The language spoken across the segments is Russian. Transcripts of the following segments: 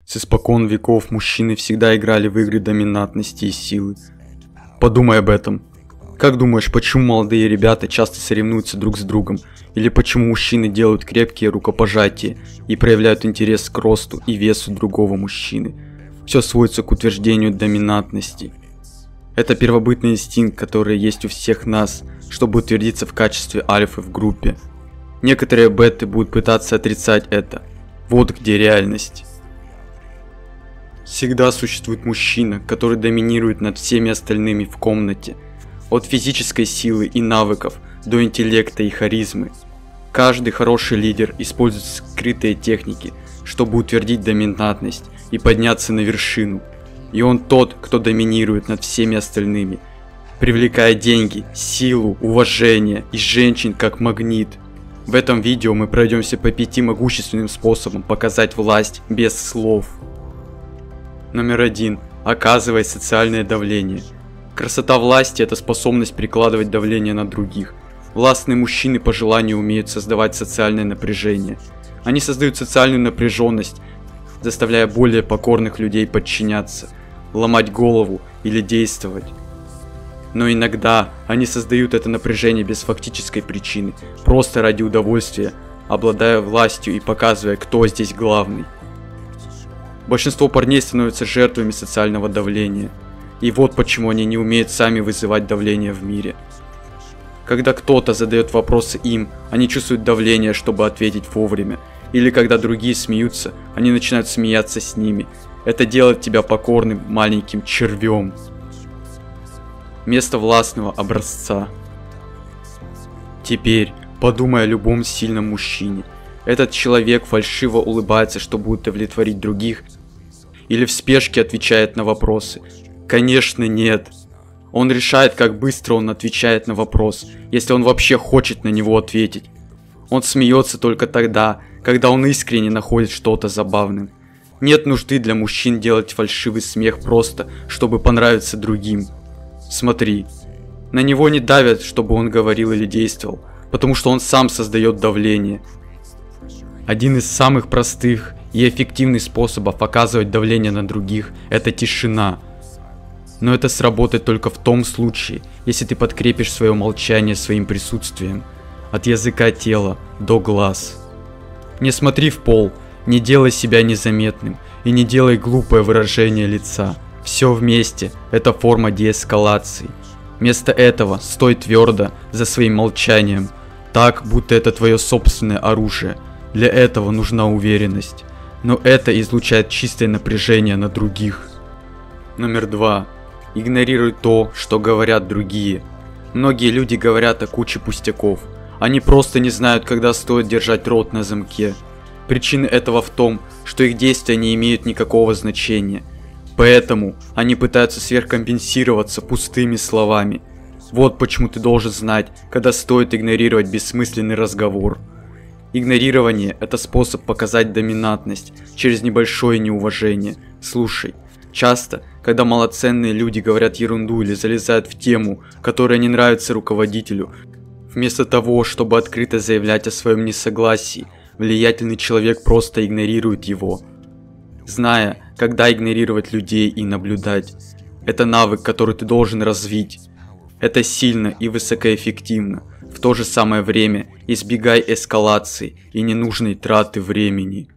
С испокон веков мужчины всегда играли в игры доминантности и силы. Подумай об этом. Как думаешь, почему молодые ребята часто соревнуются друг с другом? Или почему мужчины делают крепкие рукопожатия и проявляют интерес к росту и весу другого мужчины? Все сводится к утверждению доминантности. Это первобытный инстинкт, который есть у всех нас, чтобы утвердиться в качестве альфы в группе. Некоторые беты будут пытаться отрицать это. Вот где реальность. Всегда существует мужчина, который доминирует над всеми остальными в комнате. От физической силы и навыков до интеллекта и харизмы. Каждый хороший лидер использует скрытые техники, чтобы утвердить доминантность и подняться на вершину. И он тот, кто доминирует над всеми остальными, привлекая деньги, силу, уважение и женщин как магнит. В этом видео мы пройдемся по 5 могущественным способам показать власть без слов. Номер 1. Оказывай социальное давление. Красота власти – это способность прикладывать давление на других. Властные мужчины по желанию умеют создавать социальное напряжение. Они создают социальную напряженность, заставляя более покорных людей подчиняться, ломать голову или действовать. Но иногда они создают это напряжение без фактической причины, просто ради удовольствия, обладая властью и показывая, кто здесь главный. Большинство парней становятся жертвами социального давления. И вот почему они не умеют сами вызывать давление в мире. Когда кто-то задает вопросы им, они чувствуют давление, чтобы ответить вовремя. Или когда другие смеются, они начинают смеяться с ними. Это делает тебя покорным маленьким червем. Место властного образца. Теперь подумай о любом сильном мужчине. Этот человек фальшиво улыбается, чтобы удовлетворить других, или в спешке отвечает на вопросы? Конечно, нет. Он решает, как быстро он отвечает на вопрос, если он вообще хочет на него ответить. Он смеется только тогда, когда он искренне находит что-то забавным. Нет нужды для мужчин делать фальшивый смех просто, чтобы понравиться другим. Смотри, на него не давят, чтобы он говорил или действовал, потому что он сам создает давление. Один из самых простых и эффективных способов оказывать давление на других – это тишина. Но это сработает только в том случае, если ты подкрепишь свое молчание своим присутствием, от языка тела до глаз. Не смотри в пол, не делай себя незаметным и не делай глупое выражение лица. Все вместе – это форма деэскалации. Вместо этого стой твердо за своим молчанием, так, будто это твое собственное оружие. Для этого нужна уверенность, но это излучает чистое напряжение на других. Номер 2. Игнорируй то, что говорят другие. Многие люди говорят о куче пустяков. Они просто не знают, когда стоит держать рот на замке. Причина этого в том, что их действия не имеют никакого значения. Поэтому они пытаются сверхкомпенсироваться пустыми словами. Вот почему ты должен знать, когда стоит игнорировать бессмысленный разговор. Игнорирование – это способ показать доминантность через небольшое неуважение. Слушай, часто, когда малоценные люди говорят ерунду или залезают в тему, которая не нравится руководителю, вместо того, чтобы открыто заявлять о своем несогласии, влиятельный человек просто игнорирует его. Зная, когда игнорировать людей и наблюдать, это навык, который ты должен развить. Это сильно и высокоэффективно. В то же самое время избегай эскалации и ненужной траты времени.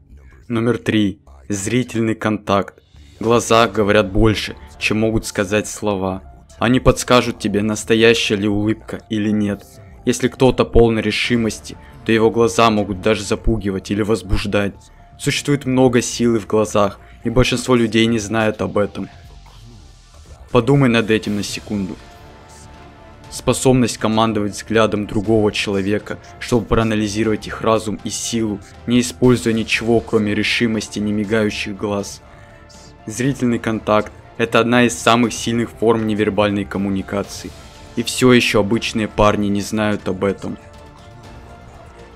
Номер 3. Зрительный контакт. Глаза говорят больше, чем могут сказать слова. Они подскажут тебе, настоящая ли улыбка или нет. Если кто-то полон решимости, то его глаза могут даже запугивать или возбуждать. Существует много силы в глазах, и большинство людей не знают об этом. Подумай над этим на секунду. Способность командовать взглядом другого человека, чтобы проанализировать их разум и силу, не используя ничего, кроме решимости немигающих глаз. Зрительный контакт – это одна из самых сильных форм невербальной коммуникации, и все еще обычные парни не знают об этом.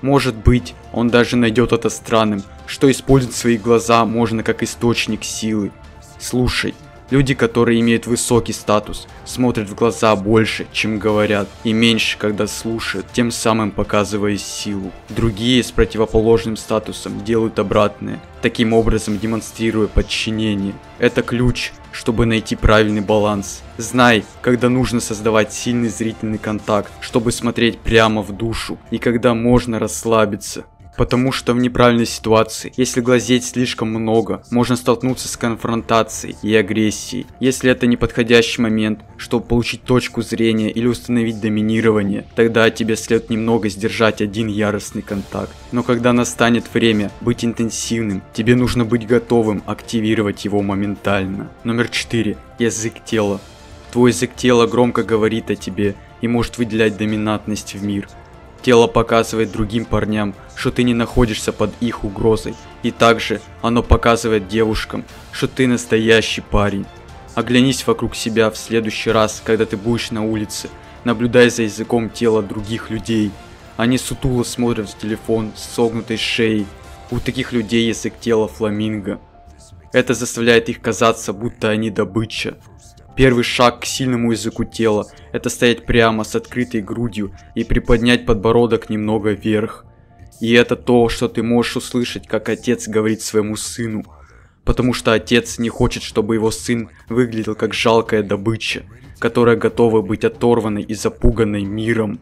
Может быть, он даже найдет это странным, что использовать свои глаза можно как источник силы. Слушай, Люди, которые имеют высокий статус, смотрят в глаза больше, чем говорят, и меньше, когда слушают, тем самым показывая силу. Другие с противоположным статусом делают обратное, таким образом демонстрируя подчинение. Это ключ, чтобы найти правильный баланс. Знай, когда нужно создавать сильный зрительный контакт, чтобы смотреть прямо в душу, и когда можно расслабиться. Потому что в неправильной ситуации, если глазеть слишком много, можно столкнуться с конфронтацией и агрессией. Если это неподходящий момент, чтобы получить точку зрения или установить доминирование, тогда тебе следует немного сдержать один яростный контакт. Но когда настанет время быть интенсивным, тебе нужно быть готовым активировать его моментально. Номер 4. Язык тела. Твой язык тела громко говорит о тебе и может выделять доминантность в мир. Тело показывает другим парням, что ты не находишься под их угрозой, и также оно показывает девушкам, что ты настоящий парень. Оглянись вокруг себя в следующий раз, когда ты будешь на улице, наблюдай за языком тела других людей. Они сутуло смотрят в телефон с согнутой шеей. У таких людей язык тела фламинго. Это заставляет их казаться, будто они добыча. Первый шаг к сильному языку тела – это стоять прямо с открытой грудью и приподнять подбородок немного вверх. И это то, что ты можешь услышать, как отец говорит своему сыну. Потому что отец не хочет, чтобы его сын выглядел как жалкая добыча, которая готова быть оторванной и запуганной миром.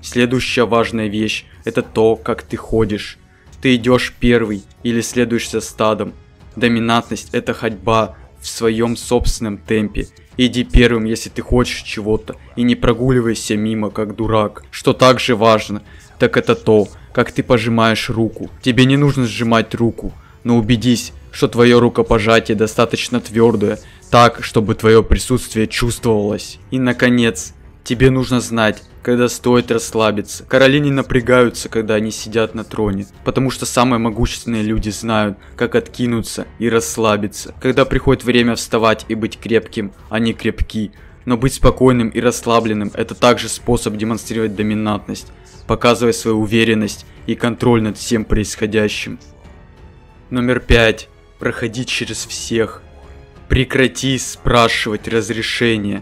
Следующая важная вещь – это то, как ты ходишь. Ты идешь первый или следуешь за стадом. Доминантность – это ходьба в своем собственном темпе. Иди первым, если ты хочешь чего-то, и не прогуливайся мимо, как дурак. Что также важно, так это то, как ты пожимаешь руку. Тебе не нужно сжимать руку, но убедись, что твое рукопожатие достаточно твердое, так, чтобы твое присутствие чувствовалось. И наконец, тебе нужно знать, когда стоит расслабиться. Короли не напрягаются, когда они сидят на троне, потому что самые могущественные люди знают, как откинуться и расслабиться. Когда приходит время вставать и быть крепким, они крепки. Но быть спокойным и расслабленным – это также способ демонстрировать доминантность, показывая свою уверенность и контроль над всем происходящим. Номер 5. Проходи через всех. Прекрати спрашивать разрешения.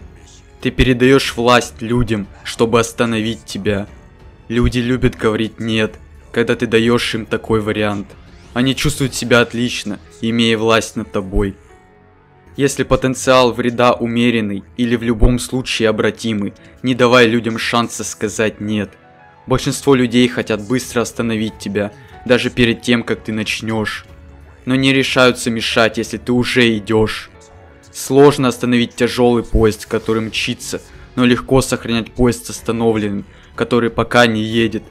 Ты передаешь власть людям, чтобы остановить тебя. Люди любят говорить «нет», когда ты даешь им такой вариант. Они чувствуют себя отлично, имея власть над тобой. Если потенциал вреда умеренный или в любом случае обратимый, не давай людям шанса сказать «нет». Большинство людей хотят быстро остановить тебя, даже перед тем, как ты начнешь. Но не решаются мешать, если ты уже идешь. Сложно остановить тяжелый поезд, который мчится, но легко сохранять поезд остановленным, который пока не едет.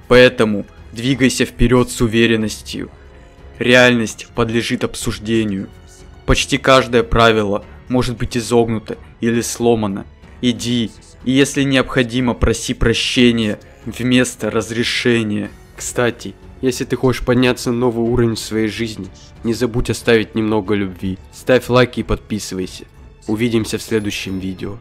Поэтому двигайся вперед с уверенностью. Реальность подлежит обсуждению. Почти каждое правило может быть изогнуто или сломано. Иди, и если необходимо, проси прощения вместо разрешения. Кстати, если ты хочешь подняться на новый уровень в своей жизни, не забудь оставить немного любви. Ставь лайк и подписывайся. Увидимся в следующем видео.